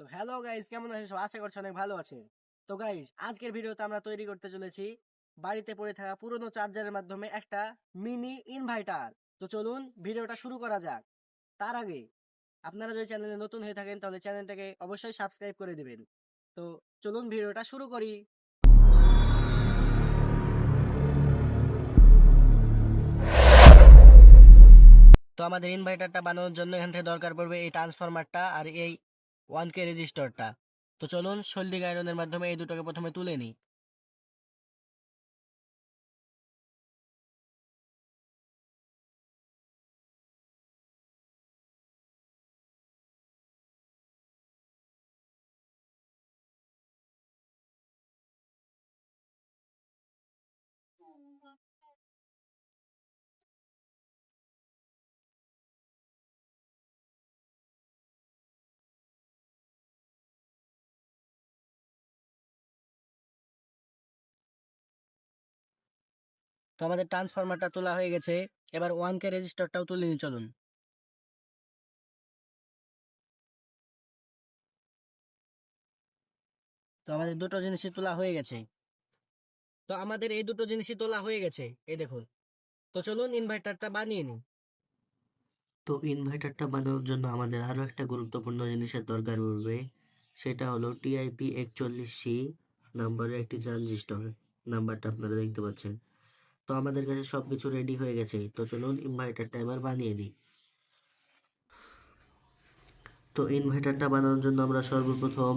তো hello guys, কেমন আছেন সব? আশা করছি অনেক ভালো আছেন। তো গাইস, আজকের ভিডিওতে আমরা তৈরি করতে চলেছি বাড়িতে পড়ে থাকা পুরনো চার্জারের মাধ্যমে একটা মিনি ইনভার্টার। তো চলুন ভিডিওটা শুরু করা যাক। তার আগে আপনারা যদি চ্যানেলে নতুন হয়ে থাকেন তাহলে চ্যানেলটাকে অবশ্যই সাবস্ক্রাইব করে দিবেন। তো চলুন ভিডিওটা শুরু করি। তো আমাদের ইনভার্টারটা বানানোর জন্য এখান থেকে দরকার পড়বে এই ট্রান্সফরমারটা আর এই 1K রেজিস্টরটা। তো চলুন সোল্ডিং আয়রনের মাধ্যমে এই দুটোকে প্রথমে তুলে নিই। তো আমাদের ট্রান্সফরমারটা তোলা হয়ে গেছে। এবার 1K রেজিস্টরটাও তুলে নিই, চলুন। তো আমাদের দুটো জিনিসই তোলা হয়ে গেছে। এই দেখুন। তো চলুন ইনভার্টারটা বানিয়ে নিই। তো ইনভার্টারটা বানানোর জন্য আমাদের আরও একটা গুরুত্বপূর্ণ জিনিসের দরকার পড়বে। সেটা হলো টিআইপি 41C নাম্বারের একটি ট্রানজিস্টর। নাম্বারটা আপনারা দেখতে পাচ্ছেন। তো আমাদের কাছে সব কিছু রেডি হয়ে গেছে। তো চলুন ইনভার্টারটা এবার বানিয়ে নিই। তো ইনভার্টারটা বানানোর জন্য আমরা সর্বপ্রথম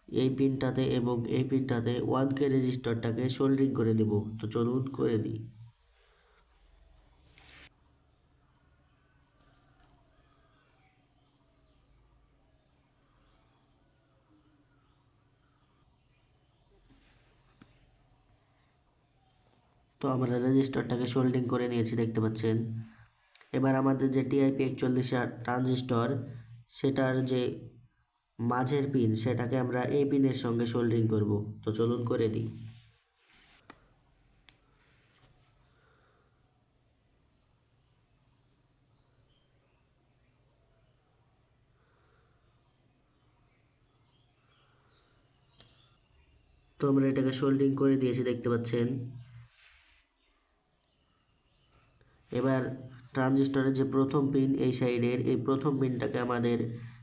এই পিনটাতে এবং এই পিনটাতে 1K রেজিস্টরটাকে সোল্ডারিং করে দেব। তো চলুন করে দিই। তো আমরা রেজিস্টরটাকে সোল্ডারিং করে নিয়েছি, দেখতে পাচ্ছেন। এবার আমাদের যে টিআইপি 41 ট্রানজিস্টর, সেটার যে মাঝের পিন সেটাকে আমরা এই পিনের সঙ্গে সোল্ডারিং করব। তো চলুন করে দিই। তো আমরা এটাকে সোল্ডারিং করে দিয়েছি, দেখতে পাচ্ছেন। এবার ট্রানজিস্টরের যে প্রথম পিন এই সাইডের, এই প্রথম পিনটাকে আমাদের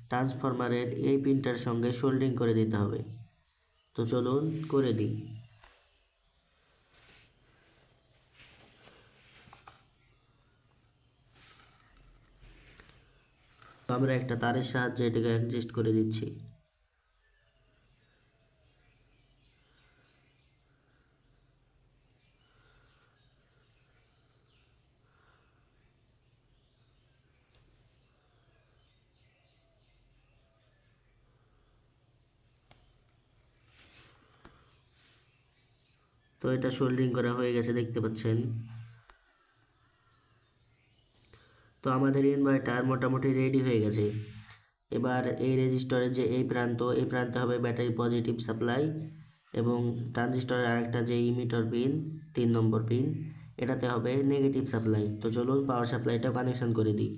ট্রান্সফরমারের এই পিনটার সঙ্গে সোল্ডারিং করে দিতে হবে। তো চলুন করে দিই। তো আমরা একটা তারের সাহায্যে এটাকে অ্যাডজাস্ট করে দিচ্ছি। তো এটা সোল্ডারিং করা হয়ে গেছে, দেখতে পাচ্ছেন। তো আমাদের ইনভার্টার মোটামুটি রেডি হয়ে গেছে। এবার এই রেজিস্টরের যে এই প্রান্তে হবে ব্যাটারি পজিটিভ সাপ্লাই, এবং ট্রানজিস্টরের আরেকটা যে ইমিটার পিন 3 নম্বর পিন, এটাতে হবে নেগেটিভ সাপ্লাই। তো চলুন পাওয়ার সাপ্লাইটা কানেকশন করে দিই।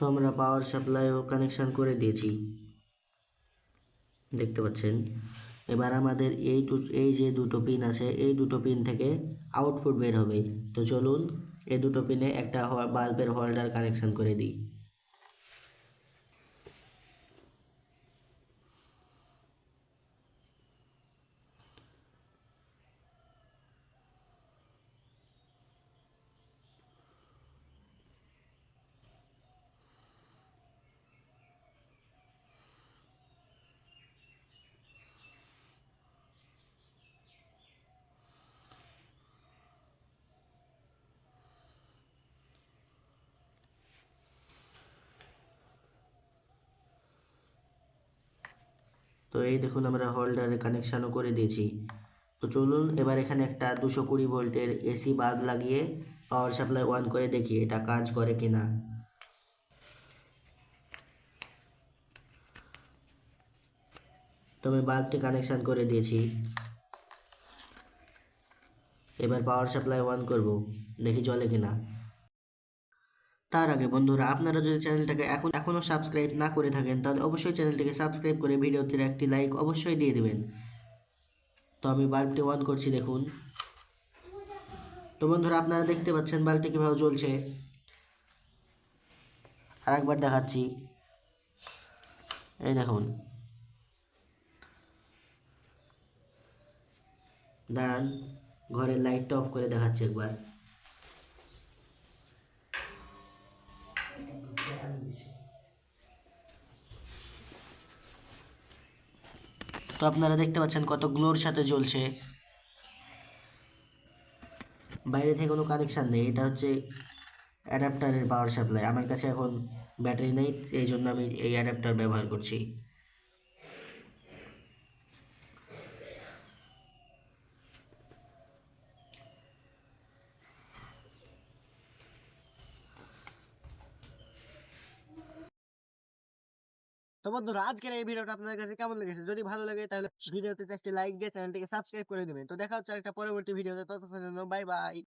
তো আমরা পাওয়ার সাপ্লাইও কানেকশন করে দিয়েছি, দেখতে পাচ্ছেন। এবার আমাদের এই যে দুটো পিন আছে, এই দুটো পিন থেকে আউটপুট বের হবে। তো চলুন এই দুটো পিনে একটা বাল্বের হোল্ডার কানেকশন করে দিই। তো এই দেখুন আমরা হোল্ডারের কানেকশানও করে দিয়েছি। তো চলুন এবার এখানে একটা 220 ভোল্টের এসি বাল্ব লাগিয়ে পাওয়ার সাপ্লাই অন করে দেখি এটা কাজ করে কিনা। তো আমি বাল্বটি কানেকশান করে দিয়েছি। এবার পাওয়ার সাপ্লাই অন করব, দেখি জ্বলে কিনা। তার আগে বন্ধুরা, আপনারা যদি চ্যানেলটাকে এখনও সাবস্ক্রাইব না করে থাকেন তাহলে অবশ্যই চ্যানেলটিকে সাবস্ক্রাইব করে ভিডিওতে একটি লাইক অবশ্যই দিয়ে দেবেন। তো আমি বাল্বটি অন করছি, দেখুন। তো বন্ধুরা, আপনারা দেখতে পাচ্ছেন বাল্বটি কীভাবে জ্বলছে। আর একবার দেখাচ্ছি, এই দেখুন। দাঁড়ান, ঘরের লাইটটা অফ করে দেখাচ্ছি একবার। তো আপনারা দেখতে পাচ্ছেন কত গ্লোর সাথে জ্বলছে। বাইরে থেকে কোনো কানেকশান নেই, এটা হচ্ছে অ্যাডাপ্টারের পাওয়ার সাপ্লাই। আমার কাছে এখন ব্যাটারি নেই, এই জন্য আমি এই অ্যাডাপ্টার ব্যবহার করছি। তো বন্ধুরা, আজকের এই ভিডিওটা আপনাদের কাছে কেমন লেগেছে? যদি ভালো লাগে তাহলে ভিডিওতে একটি লাইক দিয়ে চ্যানেলটিকে সাবস্ক্রাইব করে দেবেন। তো দেখা হচ্ছে একটা পরবর্তী ভিডিওতে, ততক্ষণের জন্য বাই বাই।